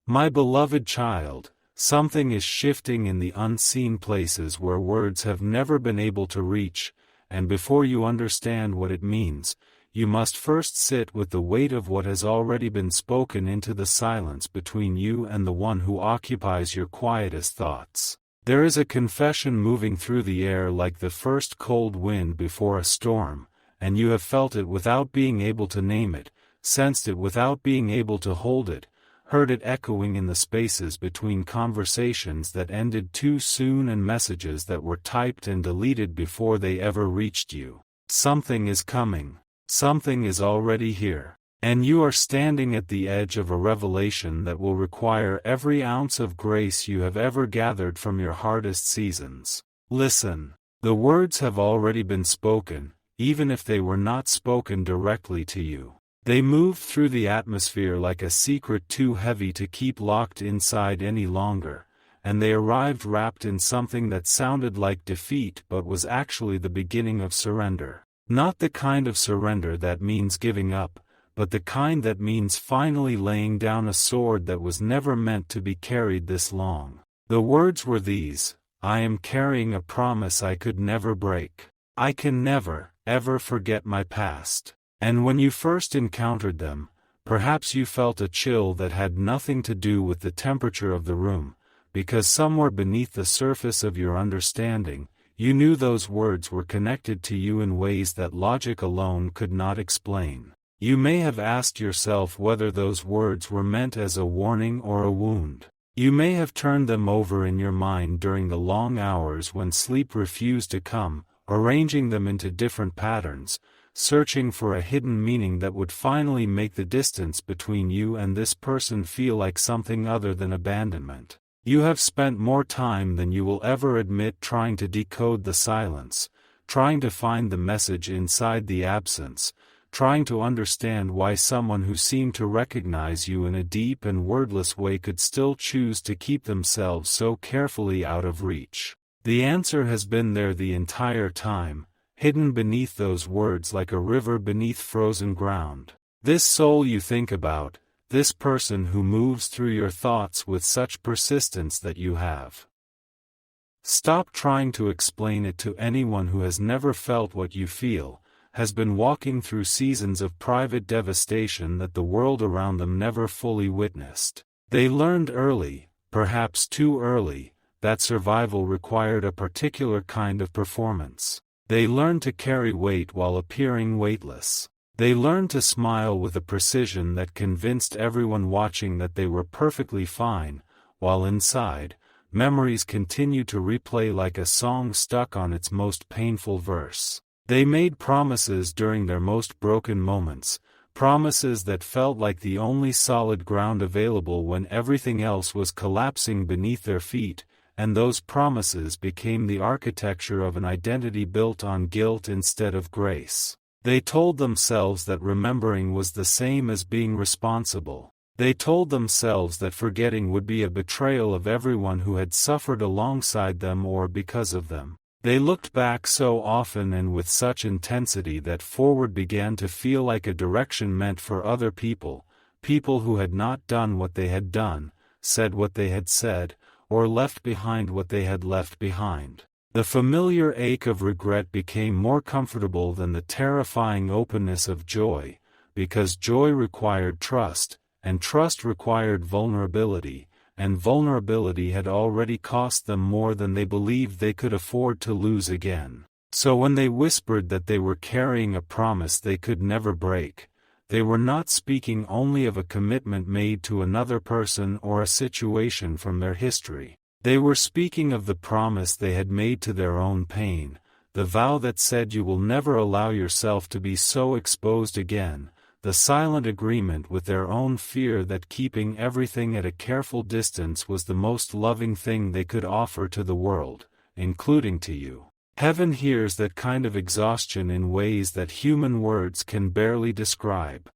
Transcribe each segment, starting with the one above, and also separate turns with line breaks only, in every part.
My beloved child, something is shifting in the unseen places where words have never been able to reach, and before you understand what it means, you must first sit with the weight of what has already been spoken into the silence between you and the one who occupies your quietest thoughts. There is a confession moving through the air like the first cold wind before a storm, and you have felt it without being able to name it, sensed it without being able to hold it, heard it echoing in the spaces between conversations that ended too soon and messages that were typed and deleted before they ever reached you. Something is coming. Something is already here. And you are standing at the edge of a revelation that will require every ounce of grace you have ever gathered from your hardest seasons. Listen. The words have already been spoken, even if they were not spoken directly to you. They moved through the atmosphere like a secret too heavy to keep locked inside any longer, and they arrived wrapped in something that sounded like defeat but was actually the beginning of surrender. Not the kind of surrender that means giving up, but the kind that means finally laying down a sword that was never meant to be carried this long. The words were these: I am carrying a promise I could never break. I can never, ever forget my past. And when you first encountered them, perhaps you felt a chill that had nothing to do with the temperature of the room, because somewhere beneath the surface of your understanding, you knew those words were connected to you in ways that logic alone could not explain. You may have asked yourself whether those words were meant as a warning or a wound. You may have turned them over in your mind during the long hours when sleep refused to come, arranging them into different patterns, searching for a hidden meaning that would finally make the distance between you and this person feel like something other than abandonment. You have spent more time than you will ever admit trying to decode the silence, trying to find the message inside the absence, trying to understand why someone who seemed to recognize you in a deep and wordless way could still choose to keep themselves so carefully out of reach. The answer has been there the entire time, hidden beneath those words like a river beneath frozen ground. This soul you think about, this person who moves through your thoughts with such persistence that you have. Stop trying to explain it to anyone who has never felt what you feel, has been walking through seasons of private devastation that the world around them never fully witnessed. They learned early, perhaps too early, that survival required a particular kind of performance. They learned to carry weight while appearing weightless. They learned to smile with a precision that convinced everyone watching that they were perfectly fine, while inside, memories continued to replay like a song stuck on its most painful verse. They made promises during their most broken moments, promises that felt like the only solid ground available when everything else was collapsing beneath their feet, and those promises became the architecture of an identity built on guilt instead of grace. They told themselves that remembering was the same as being responsible. They told themselves that forgetting would be a betrayal of everyone who had suffered alongside them or because of them. They looked back so often and with such intensity that forward began to feel like a direction meant for other people, people who had not done what they had done, said what they had said, or left behind what they had left behind. The familiar ache of regret became more comfortable than the terrifying openness of joy, because joy required trust, and trust required vulnerability, and vulnerability had already cost them more than they believed they could afford to lose again. So when they whispered that they were carrying a promise they could never break, they were not speaking only of a commitment made to another person or a situation from their history. They were speaking of the promise they had made to their own pain, the vow that said you will never allow yourself to be so exposed again, the silent agreement with their own fear that keeping everything at a careful distance was the most loving thing they could offer to the world, including to you. Heaven hears that kind of exhaustion in ways that human words can barely describe.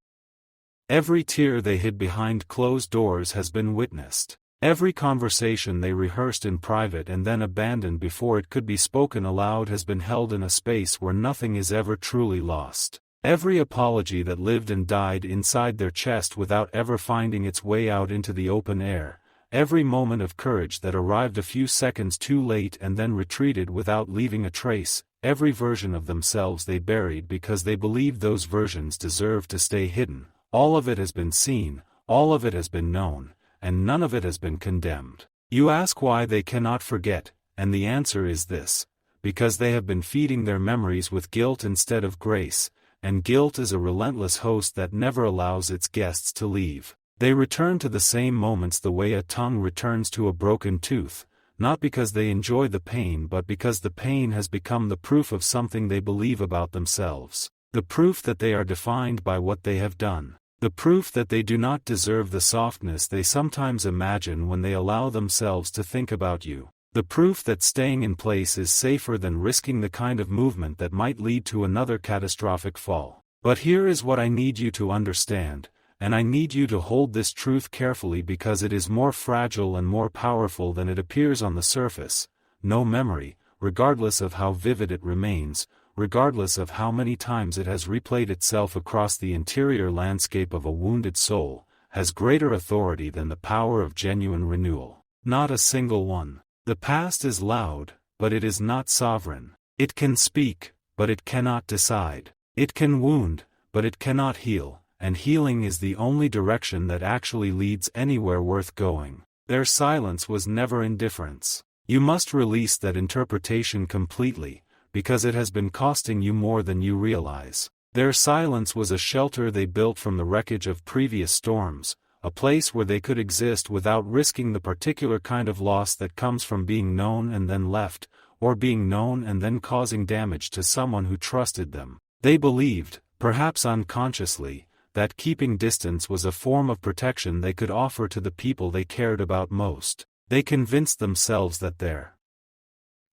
Every tear they hid behind closed doors has been witnessed. Every conversation they rehearsed in private and then abandoned before it could be spoken aloud has been held in a space where nothing is ever truly lost. Every apology that lived and died inside their chest without ever finding its way out into the open air, every moment of courage that arrived a few seconds too late and then retreated without leaving a trace, every version of themselves they buried because they believed those versions deserved to stay hidden, all of it has been seen, all of it has been known, and none of it has been condemned. You ask why they cannot forget, and the answer is this: because they have been feeding their memories with guilt instead of grace, and guilt is a relentless host that never allows its guests to leave. They return to the same moments the way a tongue returns to a broken tooth, not because they enjoy the pain but because the pain has become the proof of something they believe about themselves, the proof that they are defined by what they have done, the proof that they do not deserve the softness they sometimes imagine when they allow themselves to think about you, the proof that staying in place is safer than risking the kind of movement that might lead to another catastrophic fall. But here is what I need you to understand, and I need you to hold this truth carefully because it is more fragile and more powerful than it appears on the surface. No memory, regardless of how vivid it remains, regardless of how many times it has replayed itself across the interior landscape of a wounded soul, has greater authority than the power of genuine renewal. Not a single one. The past is loud, but it is not sovereign. It can speak, but it cannot decide. It can wound, but it cannot heal. And healing is the only direction that actually leads anywhere worth going. Their silence was never indifference. You must release that interpretation completely, because it has been costing you more than you realize. Their silence was a shelter they built from the wreckage of previous storms, a place where they could exist without risking the particular kind of loss that comes from being known and then left, or being known and then causing damage to someone who trusted them. They believed, perhaps unconsciously, that keeping distance was a form of protection they could offer to the people they cared about most. They convinced themselves that their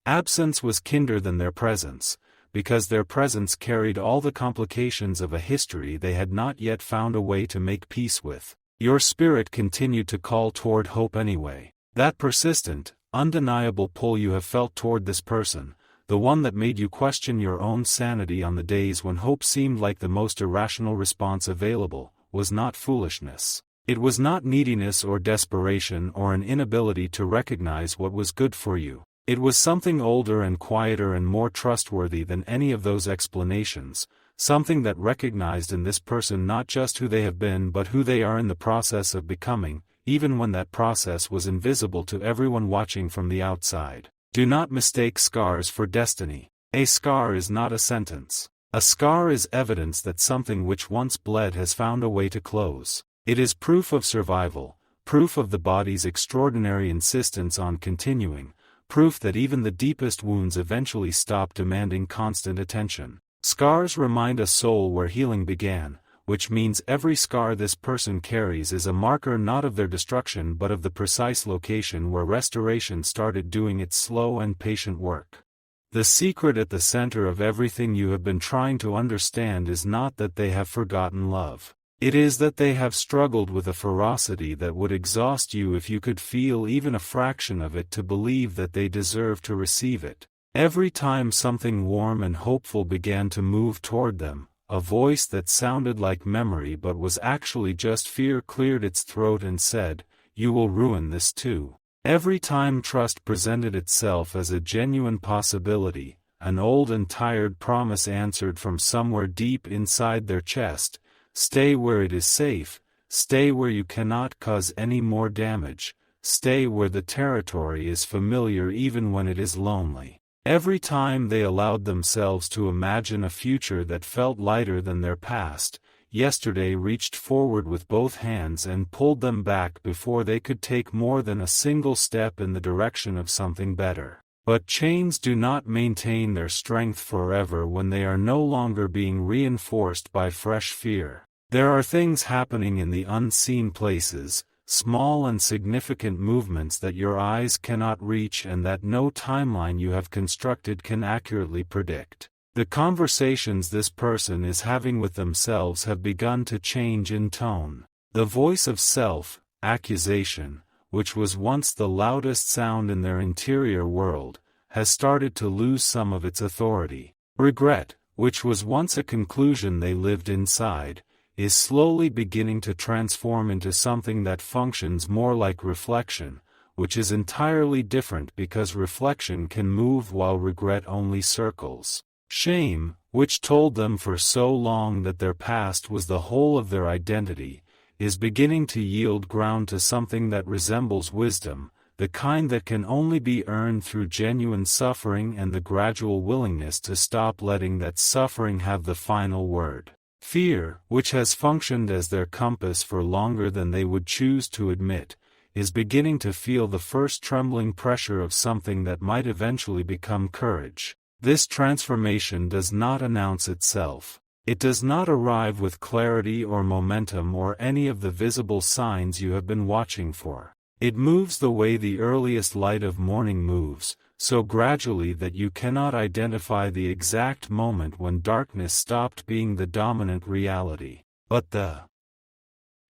absence was kinder than their presence, because their presence carried all the complications of a history they had not yet found a way to make peace with. Your spirit continued to call toward hope anyway. That persistent, undeniable pull you have felt toward this person, the one that made you question your own sanity on the days when hope seemed like the most irrational response available, was not foolishness. It was not neediness or desperation or an inability to recognize what was good for you. It was something older and quieter and more trustworthy than any of those explanations, something that recognized in this person not just who they have been but who they are in the process of becoming, even when that process was invisible to everyone watching from the outside. Do not mistake scars for destiny. A scar is not a sentence. A scar is evidence that something which once bled has found a way to close. It is proof of survival, proof of the body's extraordinary insistence on continuing, proof that even the deepest wounds eventually stop demanding constant attention. Scars remind a soul where healing began, which means every scar this person carries is a marker not of their destruction but of the precise location where restoration started doing its slow and patient work. The secret at the center of everything you have been trying to understand is not that they have forgotten love. It is that they have struggled with a ferocity that would exhaust you if you could feel even a fraction of it to believe that they deserve to receive it. Every time something warm and hopeful began to move toward them, a voice that sounded like memory but was actually just fear cleared its throat and said, "You will ruin this too." Every time trust presented itself as a genuine possibility, an old and tired promise answered from somewhere deep inside their chest, "Stay where it is safe, stay where you cannot cause any more damage, stay where the territory is familiar even when it is lonely." Every time they allowed themselves to imagine a future that felt lighter than their past, yesterday reached forward with both hands and pulled them back before they could take more than a single step in the direction of something better. But chains do not maintain their strength forever when they are no longer being reinforced by fresh fear. There are things happening in the unseen places, small and significant movements that your eyes cannot reach and that no timeline you have constructed can accurately predict. The conversations this person is having with themselves have begun to change in tone. The voice of self-accusation, which was once the loudest sound in their interior world, has started to lose some of its authority. Regret, which was once a conclusion they lived inside, is slowly beginning to transform into something that functions more like reflection, which is entirely different because reflection can move while regret only circles. Shame, which told them for so long that their past was the whole of their identity, is beginning to yield ground to something that resembles wisdom, the kind that can only be earned through genuine suffering and the gradual willingness to stop letting that suffering have the final word. Fear, which has functioned as their compass for longer than they would choose to admit, is beginning to feel the first trembling pressure of something that might eventually become courage. This transformation does not announce itself. It does not arrive with clarity or momentum or any of the visible signs you have been watching for. It moves the way the earliest light of morning moves, so gradually that you cannot identify the exact moment when darkness stopped being the dominant reality. But the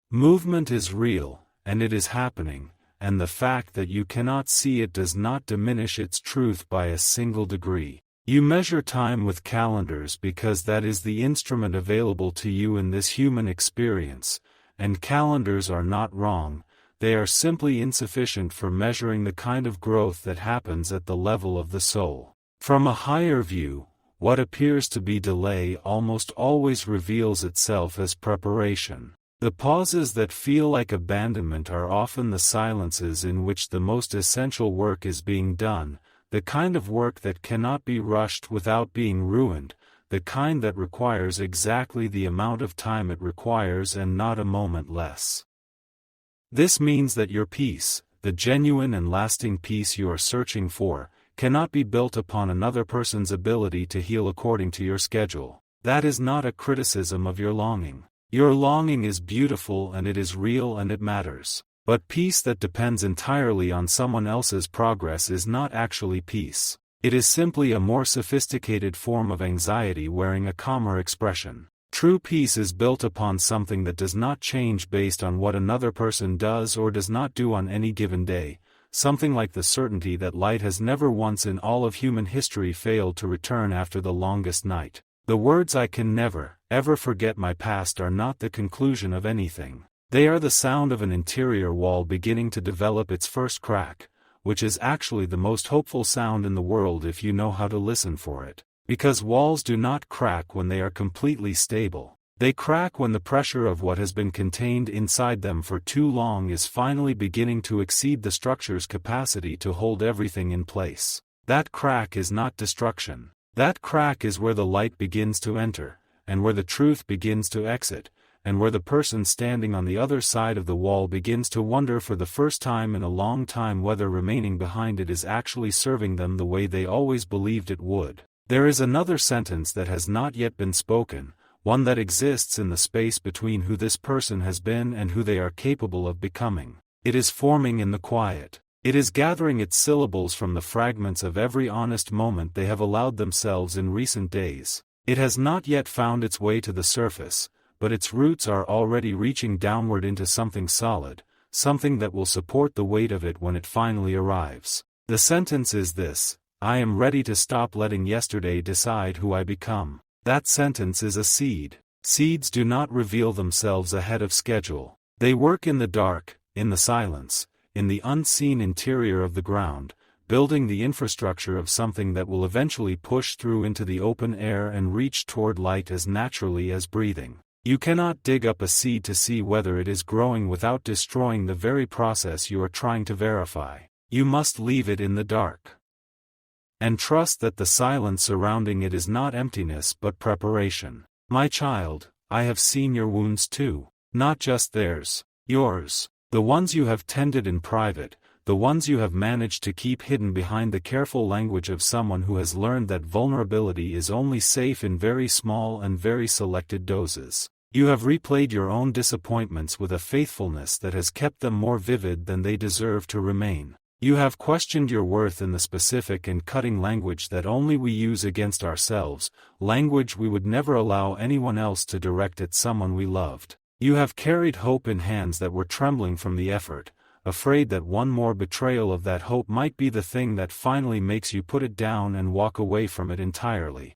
movement is real, and it is happening, and the fact that you cannot see it does not diminish its truth by a single degree. You measure time with calendars because that is the instrument available to you in this human experience, and calendars are not wrong, they are simply insufficient for measuring the kind of growth that happens at the level of the soul. From a higher view, what appears to be delay almost always reveals itself as preparation. The pauses that feel like abandonment are often the silences in which the most essential work is being done, the kind of work that cannot be rushed without being ruined, the kind that requires exactly the amount of time it requires and not a moment less. This means that your peace, the genuine and lasting peace you are searching for, cannot be built upon another person's ability to heal according to your schedule. That is not a criticism of your longing. Your longing is beautiful and it is real and it matters. But peace that depends entirely on someone else's progress is not actually peace. It is simply a more sophisticated form of anxiety wearing a calmer expression. True peace is built upon something that does not change based on what another person does or does not do on any given day, something like the certainty that light has never once in all of human history failed to return after the longest night. The words "I can never, ever forget my past" are not the conclusion of anything. They are the sound of an interior wall beginning to develop its first crack, which is actually the most hopeful sound in the world if you know how to listen for it. Because walls do not crack when they are completely stable. They crack when the pressure of what has been contained inside them for too long is finally beginning to exceed the structure's capacity to hold everything in place. That crack is not destruction. That crack is where the light begins to enter, and where the truth begins to exit, and where the person standing on the other side of the wall begins to wonder for the first time in a long time whether remaining behind it is actually serving them the way they always believed it would. There is another sentence that has not yet been spoken, one that exists in the space between who this person has been and who they are capable of becoming. It is forming in the quiet. It is gathering its syllables from the fragments of every honest moment they have allowed themselves in recent days. It has not yet found its way to the surface, but its roots are already reaching downward into something solid, something that will support the weight of it when it finally arrives. The sentence is this: I am ready to stop letting yesterday decide who I become. That sentence is a seed. Seeds do not reveal themselves ahead of schedule. They work in the dark, in the silence, in the unseen interior of the ground, building the infrastructure of something that will eventually push through into the open air and reach toward light as naturally as breathing. You cannot dig up a seed to see whether it is growing without destroying the very process you are trying to verify. You must leave it in the dark. And trust that the silence surrounding it is not emptiness but preparation. My child, I have seen your wounds too. Not just theirs, yours. The ones you have tended in private, the ones you have managed to keep hidden behind the careful language of someone who has learned that vulnerability is only safe in very small and very selected doses. You have replayed your own disappointments with a faithfulness that has kept them more vivid than they deserve to remain. You have questioned your worth in the specific and cutting language that only we use against ourselves, language we would never allow anyone else to direct at someone we loved. You have carried hope in hands that were trembling from the effort, afraid that one more betrayal of that hope might be the thing that finally makes you put it down and walk away from it entirely.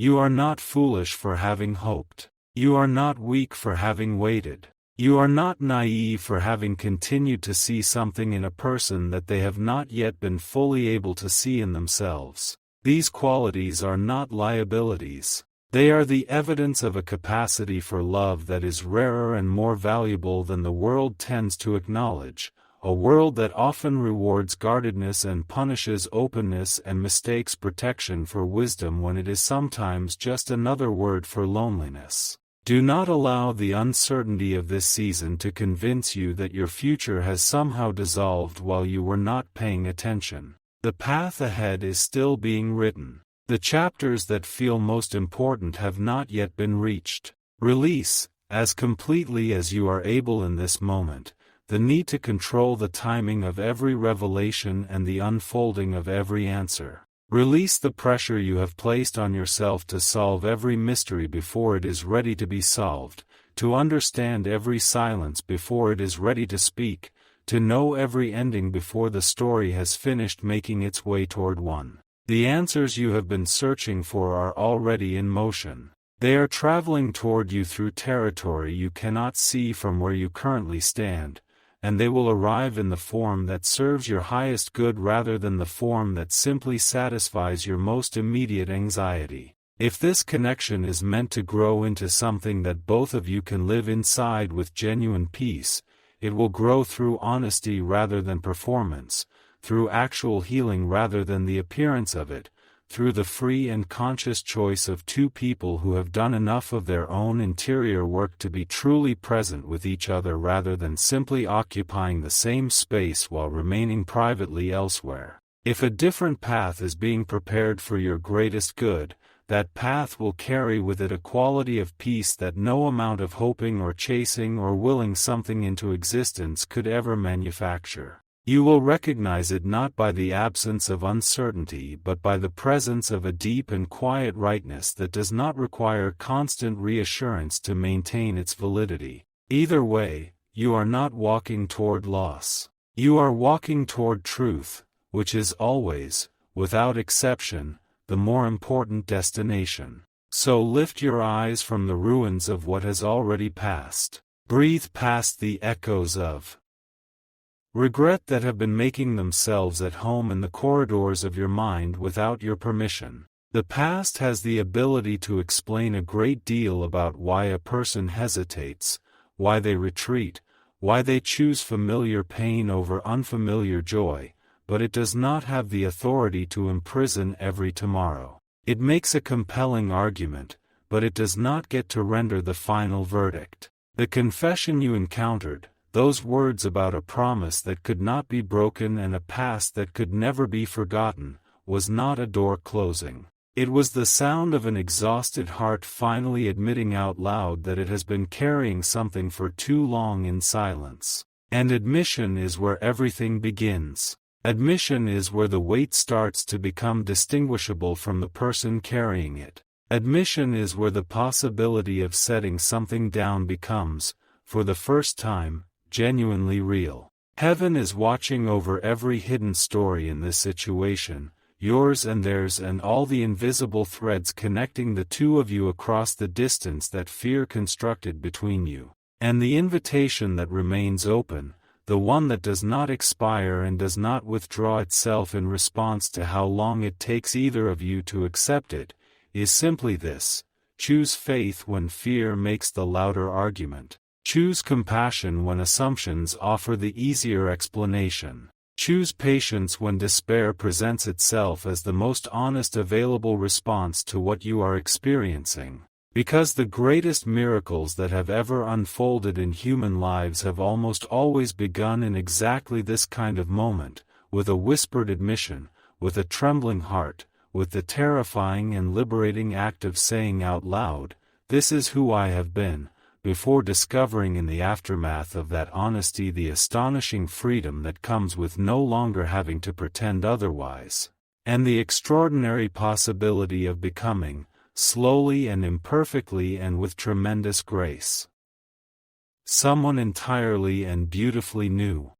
You are not foolish for having hoped. You are not weak for having waited. You are not naive for having continued to see something in a person that they have not yet been fully able to see in themselves. These qualities are not liabilities. They are the evidence of a capacity for love that is rarer and more valuable than the world tends to acknowledge, a world that often rewards guardedness and punishes openness and mistakes protection for wisdom when it is sometimes just another word for loneliness. Do not allow the uncertainty of this season to convince you that your future has somehow dissolved while you were not paying attention. The path ahead is still being written. The chapters that feel most important have not yet been reached. Release, as completely as you are able in this moment, the need to control the timing of every revelation and the unfolding of every answer. Release the pressure you have placed on yourself to solve every mystery before it is ready to be solved, to understand every silence before it is ready to speak, to know every ending before the story has finished making its way toward one. The answers you have been searching for are already in motion. They are traveling toward you through territory you cannot see from where you currently stand, and they will arrive in the form that serves your highest good rather than the form that simply satisfies your most immediate anxiety. If this connection is meant to grow into something that both of you can live inside with genuine peace, it will grow through honesty rather than performance, through actual healing rather than the appearance of it, through the free and conscious choice of two people who have done enough of their own interior work to be truly present with each other rather than simply occupying the same space while remaining privately elsewhere. If a different path is being prepared for your greatest good, that path will carry with it a quality of peace that no amount of hoping or chasing or willing something into existence could ever manufacture. You will recognize it not by the absence of uncertainty but by the presence of a deep and quiet rightness that does not require constant reassurance to maintain its validity. Either way, you are not walking toward loss. You are walking toward truth, which is always, without exception, the more important destination. So lift your eyes from the ruins of what has already passed. Breathe past the echoes of regret that have been making themselves at home in the corridors of your mind without your permission. The past has the ability to explain a great deal about why a person hesitates, why they retreat, why they choose familiar pain over unfamiliar joy, but it does not have the authority to imprison every tomorrow. It makes a compelling argument, but it does not get to render the final verdict. The confession you encountered, those words about a promise that could not be broken and a past that could never be forgotten, was not a door closing. It was the sound of an exhausted heart finally admitting out loud that it has been carrying something for too long in silence. And admission is where everything begins. Admission is where the weight starts to become distinguishable from the person carrying it. Admission is where the possibility of setting something down becomes, for the first time, genuinely real. Heaven is watching over every hidden story in this situation, yours and theirs and all the invisible threads connecting the two of you across the distance that fear constructed between you. And the invitation that remains open, the one that does not expire and does not withdraw itself in response to how long it takes either of you to accept it, is simply this: choose faith when fear makes the louder argument. Choose compassion when assumptions offer the easier explanation. Choose patience when despair presents itself as the most honest available response to what you are experiencing. Because the greatest miracles that have ever unfolded in human lives have almost always begun in exactly this kind of moment, with a whispered admission, with a trembling heart, with the terrifying and liberating act of saying out loud, "This is who I have been," before discovering in the aftermath of that honesty the astonishing freedom that comes with no longer having to pretend otherwise, and the extraordinary possibility of becoming, slowly and imperfectly and with tremendous grace, someone entirely and beautifully new.